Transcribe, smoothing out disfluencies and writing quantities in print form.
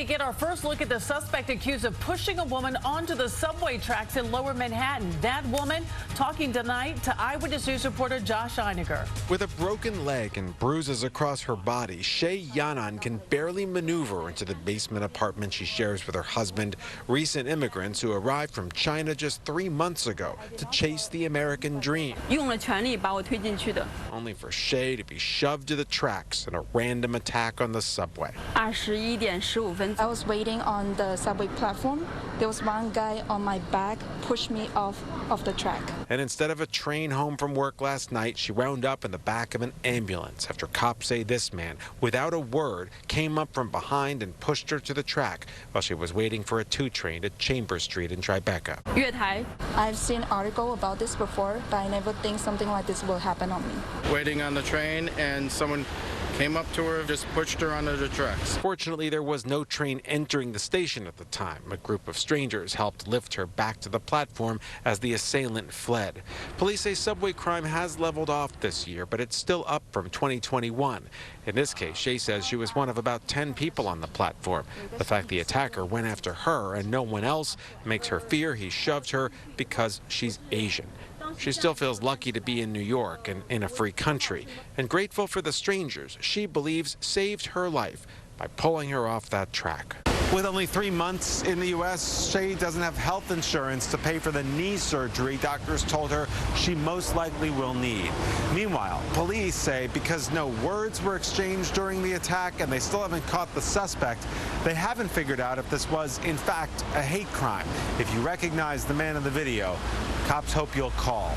we get our first look at the suspect accused of pushing a woman onto the subway tracks in Lower Manhattan. That woman talking tonight to Eyewitness News reporter Josh Einiger. With a broken leg and bruises across her body, Shay Yanan can barely maneuver into the basement apartment she shares with her husband, recent immigrants who arrived from China just 3 months ago to chase the American dream. 用了全力把我推进去的。 Only for Shay to be shoved to the tracks in a random attack on the subway. 21点15分。 I was waiting on the subway platform. There was one guy on my back pushed me off the track. And instead of a train home from work last night, she wound up in the back of an ambulance after cops say this man, without a word, came up from behind and pushed her to the track while she was waiting for a 2 train at Chambers Street in Tribeca. 月台。 I've seen article about this before, but I never think something like this will happen on me. Waiting on the train, and someone came up to her, just pushed her onto the tracks. Fortunately, there was no train entering the station at the time. A group of strangers helped lift her back to the platform as the assailant fled. Police say subway crime has leveled off this year, but it's still up from 2021. In this case, Shay says she was one of about 10 people on the platform. The fact the attacker went after her and no one else makes her fear he shoved her because she's Asian. She still feels lucky to be in New York and in a free country, and grateful for the strangers she believes saved her life by pulling her off that track. With only 3 months in the U.S., Shay doesn't have health insurance to pay for the knee surgery doctors told her she most likely will need. Meanwhile, police say because no words were exchanged during the attack and they still haven't caught the suspect, they haven't figured out if this was, in fact, a hate crime. If you recognize the man in the video, cops hope you'll call.